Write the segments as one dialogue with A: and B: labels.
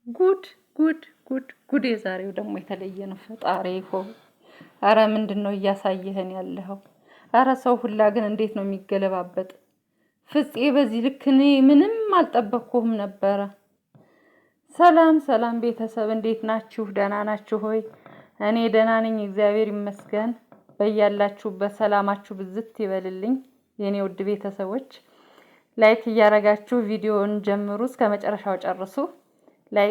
A: ጉድ ጉድ ጉድ ጉድ! የዛሬው ደግሞ የተለየ ነው። ፈጣሪ ሆይ አረ ምንድነው እያሳየህን ያለኸው? አረ ሰው ሁላ ግን እንዴት ነው የሚገለባበጥ? ፍፄ በዚህ ልክ እኔ ምንም አልጠበቅኩም ነበረ። ሰላም ሰላም ቤተሰብ እንዴት ናችሁ? ደህና ናችሁ ሆይ? እኔ ደህና ነኝ እግዚአብሔር ይመስገን። በያላችሁበት ሰላማችሁ ብዝት ይበልልኝ የኔ ውድ ቤተሰቦች። ላይክ እያረጋችሁ ቪዲዮውን ጀምሩ እስከ መጨረሻው ጨርሱ። ላይ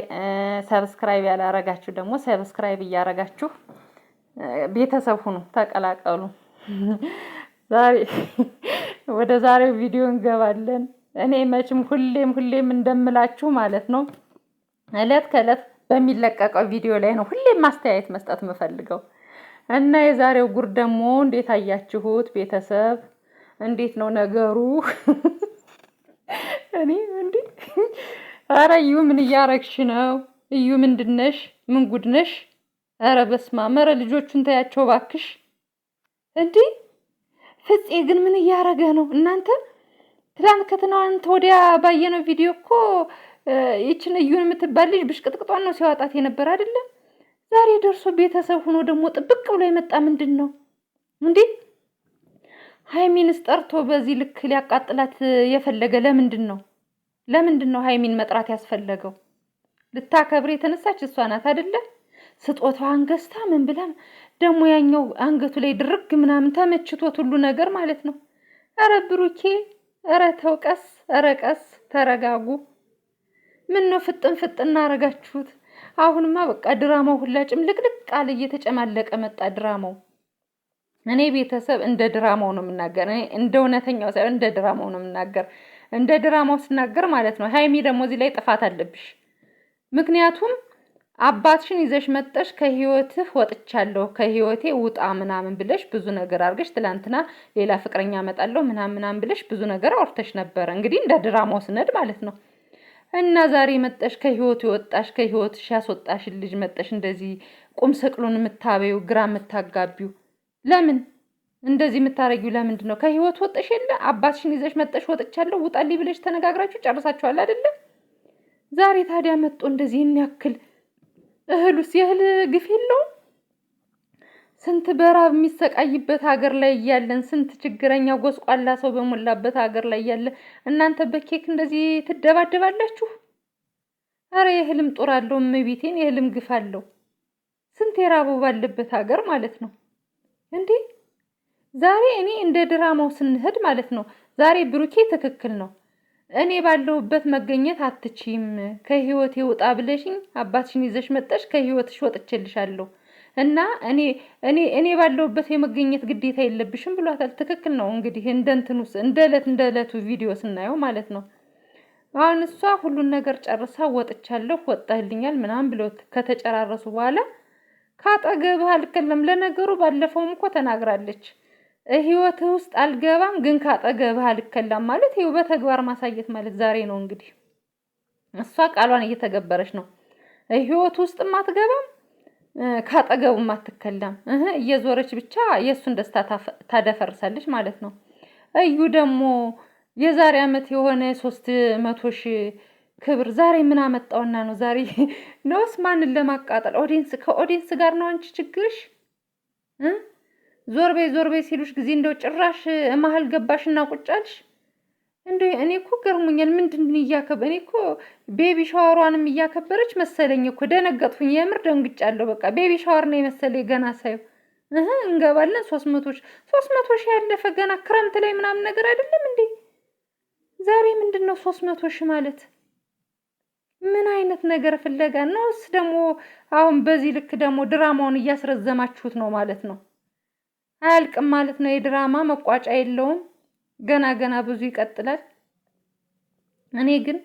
A: ሰብስክራይብ ያላረጋችሁ ደግሞ ሰብስክራይብ እያረጋችሁ ቤተሰብ ሁኑ፣ ተቀላቀሉ። ዛሬ ወደ ዛሬው ቪዲዮ እንገባለን። እኔ መቼም ሁሌም እንደምላችሁ ማለት ነው እለት ከእለት በሚለቀቀው ቪዲዮ ላይ ነው ሁሌም ማስተያየት መስጠት የምፈልገው እና የዛሬው ጉር ደግሞ እንዴት አያችሁት ቤተሰብ? እንዴት ነው ነገሩ? እኔ እንዴ አረ እዩ ምን እያረግሽ ነው? እዩ ምንድነሽ? ምን ጉድ ነሽ? አረ በስመ አብ! ኧረ ልጆቹን ታያቸው ባክሽ። እንዴ ፍፄ ግን ምን እያረገ ነው እናንተ? ትናንት ወዲያ ባየነው ቪዲዮ እኮ ይችን እዩን የምትባል ልጅ ብሽቅጥቅጧን ነው ሲያወጣት የነበር አይደለም? ዛሬ ደርሶ ቤተሰብ ሆኖ ደግሞ ጥብቅ ብሎ የመጣ ምንድን ነው እንዴ? ሃይሚንስ ጠርቶ በዚህ ልክ ሊያቃጥላት የፈለገ ለምንድን ነው? ለምንድን ነው ሃይሚን መጥራት ያስፈለገው? ልታከብር የተነሳች እሷ ናት አይደለ? ስጦታዋን ገዝታ ምን ብላ ደግሞ ያኛው አንገቱ ላይ ድርግ ምናምን ተመችቶት ሁሉ ነገር ማለት ነው። አረ ብሩኬ፣ አረ ተውቀስ፣ አረ ቀስ ተረጋጉ። ምን ነው ፍጥን አረጋችሁት? አሁንማ በቃ ድራማው ሁላ ጭምልቅልቅ ቃል እየተጨማለቀ መጣ ድራማው። እኔ ቤተሰብ እንደ ድራማው ነው የምናገር። እኔ እንደ እውነተኛው ሳይሆን እንደ ድራማው ነው የምናገር። እንደ ድራማው ስናገር ማለት ነው ሃይሚ ደግሞ እዚህ ላይ ጥፋት አለብሽ። ምክንያቱም አባትሽን ይዘሽ መጠሽ ከህይወትህ ወጥቻለሁ ከህይወቴ ውጣ ምናምን ብለሽ ብዙ ነገር አድርገሽ ትላንትና ሌላ ፍቅረኛ አመጣለሁ ምናምን ብለሽ ብዙ ነገር አውርተሽ ነበረ። እንግዲህ እንደ ድራማው ስነድ ማለት ነው። እና ዛሬ መጠሽ ከህይወቱ የወጣሽ ከህይወትሽ ያስወጣሽ ልጅ መጠሽ እንደዚህ ቁም ስቅሉን የምታበዩ ግራ የምታጋቢው ለምን እንደዚህ የምታረጊው ለምንድን ነው? ከህይወት ወጥሽ የለ አባትሽን ይዘሽ መጠሽ ወጥቻለሁ ውጣልኝ ብለሽ ተነጋግራችሁ ጨርሳችኋል አይደለ? ዛሬ ታዲያ መጥቶ እንደዚህ የሚያክል እህሉስ የእህል ግፍ የለውም? ስንት በራብ የሚሰቃይበት ሀገር ላይ እያለን ስንት ችግረኛ ጎስቋላ ሰው በሞላበት ሀገር ላይ እያለ እናንተ በኬክ እንደዚህ ትደባደባላችሁ? አረ የእህልም ጦር አለው እመቤቴን፣ የእህልም ግፍ አለው። ስንት የራበው ባለበት ሀገር ማለት ነው እንዴ! ዛሬ እኔ እንደ ድራማው ስንሄድ ማለት ነው ዛሬ ብሩኬ ትክክል ነው። እኔ ባለሁበት መገኘት አትችይም፣ ከህይወቴ ውጣ ብለሽኝ አባትሽን ይዘሽ መጠሽ ከህይወትሽ ወጥቼልሻለሁ እና እኔ ባለሁበት የመገኘት ግዴታ የለብሽም ብሏታል። ትክክል ነው። እንግዲህ እንደንትኑስ እንደ ዕለቱ ቪዲዮ ስናየው ማለት ነው አሁን እሷ ሁሉን ነገር ጨርሳ ወጥቻለሁ ወጣልኛል ምናምን ብሎ ከተጨራረሱ በኋላ ካጠገብህ አልከለም። ለነገሩ ባለፈውም እኮ ተናግራለች። ህይወትህ ውስጥ አልገባም ግን ካጠገብህ አልከላም ማለት ይኸው በተግባር ማሳየት ማለት ዛሬ ነው። እንግዲህ እሷ ቃሏን እየተገበረች ነው። ህይወት ውስጥም አትገባም ካጠገቡም አትከላም። እየዞረች ብቻ የእሱን ደስታ ታደፈርሳለች ማለት ነው። እዩ ደግሞ የዛሬ ዓመት የሆነ 300,000 ክብር ዛሬ ምን አመጣውና ነው? ዛሬ ነውስ ማንን ለማቃጠል? ከኦዲየንስ ጋር ነው አንቺ ችግርሽ? ዞር በይ ሲሉሽ ጊዜ እንደው ጭራሽ መሀል ገባሽና ቁጫልሽ። እንዴ እኔ እኮ ገርሞኛል። ምንድነው እኔ እኮ ቤቢ ሻወሯንም እያከበረች መሰለኝ እኮ ደነገጥኩኝ። የምር ደንግጫለሁ። በቃ ቤቢ ሻወር ነው የመሰለኝ ገና ሳየው። እንገባለን 300,000 ያለፈ ገና ክረምት ላይ ምናምን ነገር አይደለም እንዴ? ዛሬ ምንድነው 300,000 ማለት? ምን አይነት ነገር ፍለጋ ነውስ ደግሞ? አሁን በዚህ ልክ ደግሞ ድራማውን እያስረዘማችሁት ነው ማለት ነው። አያልቅም ማለት ነው። የድራማ መቋጫ የለውም። ገና ብዙ ይቀጥላል። እኔ ግን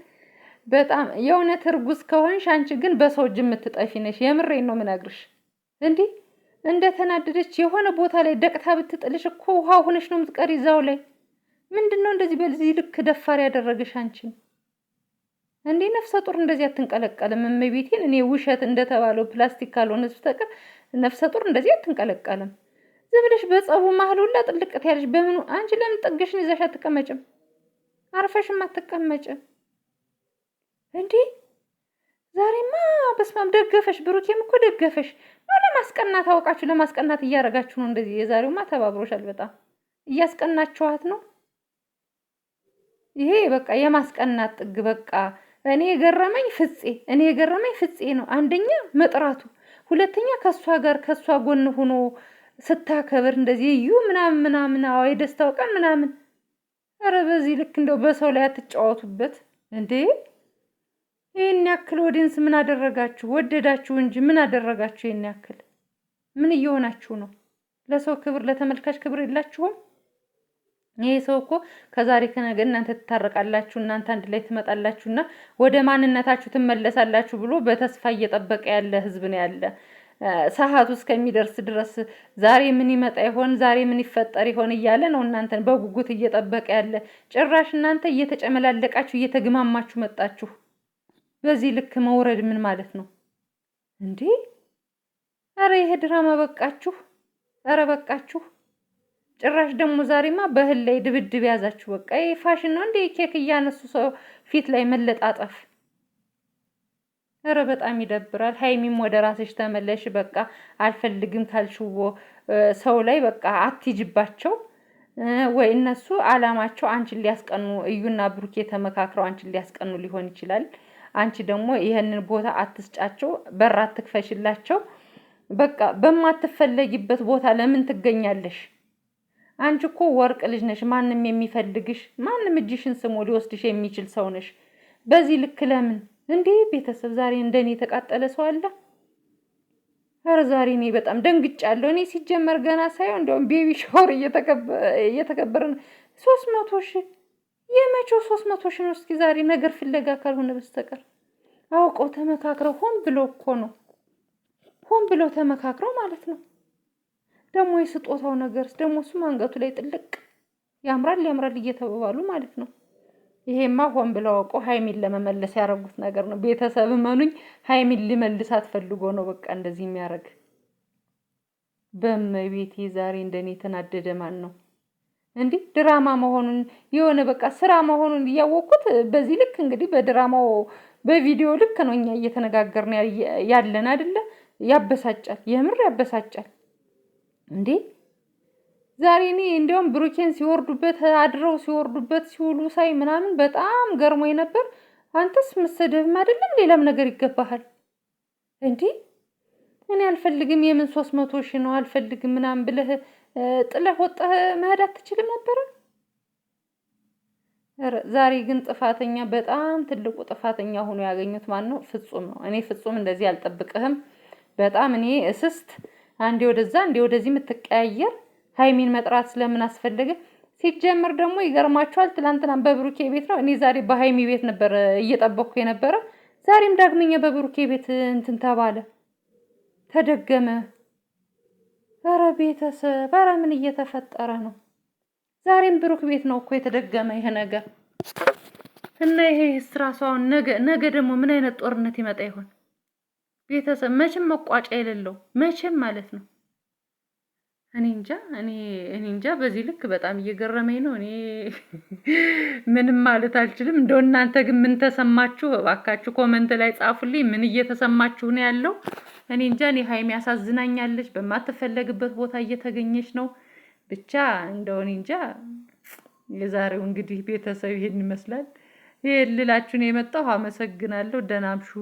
A: በጣም የእውነት እርጉዝ ከሆንሽ አንቺ ግን በሰው እጅ የምትጠፊ ነሽ። የምሬን ነው የምነግርሽ። እንዴ እንደተናደደች የሆነ ቦታ ላይ ደቅታ ብትጥልሽ እኮ ውሃ ሆነሽ ነው የምትቀሪ እዛው ላይ። ምንድነው እንደዚህ በዚህ ልክ ደፋር ያደረገሽ አንቺን? እንዴ ነፍሰ ጡር እንደዚህ አትንቀለቀልም። እመቤቴን እኔ ውሸት እንደተባለው ፕላስቲክ ካልሆነ በስተቀር ነፍሰ ጡር እንደዚህ አትንቀለቀልም። ዝም ብለሽ በጸቡ መሀል ሁላ ጥልቅት ያለሽ በምኑ? አንቺ ለምን ጥግሽን ይዘሽ አትቀመጭም? አርፈሽም አትቀመጭም እንዴ? ዛሬማ በስማም ደገፈሽ፣ ብሩኬም እኮ ደገፈሽ። ለማስቀናት አውቃችሁ ለማስቀናት እያደረጋችሁ ነው እንደዚህ። የዛሬውማ ተባብሮሻል በጣም እያስቀናችኋት ነው። ይሄ በቃ የማስቀናት ጥግ በቃ። እኔ የገረመኝ ፍፄ ነው። አንደኛ መጥራቱ፣ ሁለተኛ ከሷ ጎን ሆኖ ስታከብር እንደዚህ እዩ ምናምን አዎ የደስታው ቀን ምናምን። ኧረ በዚህ ልክ እንደው በሰው ላይ አትጫወቱበት እንዴ! ይሄን ያክል ኦዲየንስ ምን አደረጋችሁ? ወደዳችሁ እንጂ ምን አደረጋችሁ? ይሄን ያክል ምን እየሆናችሁ ነው? ለሰው ክብር ለተመልካች ክብር የላችሁም? ይሄ ሰው እኮ ከዛሬ ከነገ እናንተ ትታረቃላችሁ፣ እናንተ አንድ ላይ ትመጣላችሁና ወደ ማንነታችሁ ትመለሳላችሁ ብሎ በተስፋ እየጠበቀ ያለ ህዝብ ነው ያለ። ሰዓቱ እስከሚደርስ ድረስ ዛሬ ምን ይመጣ ይሆን፣ ዛሬ ምን ይፈጠር ይሆን እያለ ነው እናንተን በጉጉት እየጠበቀ ያለ። ጭራሽ እናንተ እየተጨመላለቃችሁ እየተግማማችሁ መጣችሁ። በዚህ ልክ መውረድ ምን ማለት ነው እንዴ? አረ ይሄ ድራማ በቃችሁ። አረ በቃችሁ። ጭራሽ ደግሞ ዛሬማ በእህል ላይ ድብድብ ያዛችሁ። በቃ ይሄ ፋሽን ነው እንዴ? ኬክ እያነሱ ሰው ፊት ላይ መለጣጠፍ። አረ በጣም ይደብራል። ሀይሚም ወደ ራስሽ ተመለሽ። በቃ አልፈልግም ካልሽዎ ሰው ላይ በቃ አትጅባቸው። ወይ እነሱ አላማቸው አንቺን ሊያስቀኑ፣ እዩና ብሩኬ ተመካክረው አንቺን ሊያስቀኑ ሊሆን ይችላል። አንቺ ደግሞ ይሄንን ቦታ አትስጫቸው፣ በር አትክፈሽላቸው። በቃ በማትፈለጊበት ቦታ ለምን ትገኛለሽ? አንቺ እኮ ወርቅ ልጅ ነሽ። ማንም የሚፈልግሽ፣ ማንም እጅሽን ስሞ ሊወስድሽ የሚችል ሰው ነሽ። በዚህ ልክ ለምን እንዴ? ቤተሰብ ዛሬ እንደኔ የተቃጠለ ሰው አለ? ኧረ ዛሬ እኔ በጣም ደንግጫለሁ። እኔ ሲጀመር ገና ሳይሆን እንደውም ቤቢ ሻወር እየተከበረ ነው 300 ሺህ የመቼው 300 ሺህ ነው? እስኪ ዛሬ ነገር ፍለጋ ካልሆነ በስተቀር አውቀው ተመካክረው ሆን ብለው ተመካክረው ማለት ነው። ደግሞ የስጦታው ነገርስ ደግሞ እሱም አንገቱ ላይ ጥልቅ ያምራል እየተባባሉ ማለት ነው። ይሄማ ሆን ብለው አውቀው ሀይሚን ለመመለስ ያደረጉት ነገር ነው። ቤተሰብ መኑኝ፣ ሀይሚን ሊመልሳት ፈልጎ ነው በቃ እንደዚህ የሚያደርግ። በመቤቴ ዛሬ እንደኔ የተናደደ ማን ነው? እንዴ ድራማ መሆኑን የሆነ በቃ ስራ መሆኑን እያወቅኩት በዚህ ልክ እንግዲህ በድራማው በቪዲዮ ልክ ነው እኛ እየተነጋገርን ያለን አይደለ? ያበሳጫል፣ የምር ያበሳጫል። እንዴ ዛሬ እኔ እንደውም ብሩኬን ሲወርዱበት አድረው ሲወርዱበት ሲውሉ ሳይ ምናምን በጣም ገርሞኝ ነበር። አንተስ መሰደብም አይደለም ሌላም ነገር ይገባሃል እንዴ? እኔ አልፈልግም የምን 300 ሺህ ነው አልፈልግም ምናምን ብለህ ጥለህ ወጣህ መሄድ አትችልም ነበር? ዛሬ ግን ጥፋተኛ በጣም ትልቁ ጥፋተኛ ሆኖ ያገኙት ማን ነው? ፍጹም ነው። እኔ ፍጹም እንደዚህ አልጠብቅህም። በጣም እኔ እስስት አንዴ ወደዛ አንዴ ወደዚህ የምትቀያየር ሀይሚን መጥራት ስለምን አስፈለገ? ሲጀምር ደግሞ ይገርማችኋል፣ ትላንትና በብሩኬ ቤት ነው፣ እኔ ዛሬ በሀይሚ ቤት ነበር እየጠበቅኩ የነበረ። ዛሬም ዳግመኛ በብሩኬ ቤት እንትን ተባለ፣ ተደገመ። ኧረ ቤተሰብ ኧረ ምን እየተፈጠረ ነው? ዛሬም ብሩክ ቤት ነው እኮ የተደገመ ይሄ ነገር እና ይሄ ስራ ሰው ነገ ደግሞ ምን አይነት ጦርነት ይመጣ ይሆን? ቤተሰብ መቼም መቋጫ የሌለው መቼም ማለት ነው። እኔ እንጃ በዚህ ልክ በጣም እየገረመኝ ነው። እኔ ምንም ማለት አልችልም። እንደው እናንተ ግን ምን ተሰማችሁ? እባካችሁ ኮመንት ላይ ጻፉልኝ። ምን እየተሰማችሁ ነው ያለው? እኔ እንጃ። እኔ ሀይሚ ያሳዝናኛለች። በማትፈለግበት ቦታ እየተገኘች ነው። ብቻ እንደው እኔ እንጃ። የዛሬው እንግዲህ ቤተሰብ ይሄን ይመስላል። ይሄን ልላችሁ ነው የመጣሁ። አመሰግናለሁ። ደህና አምሹ።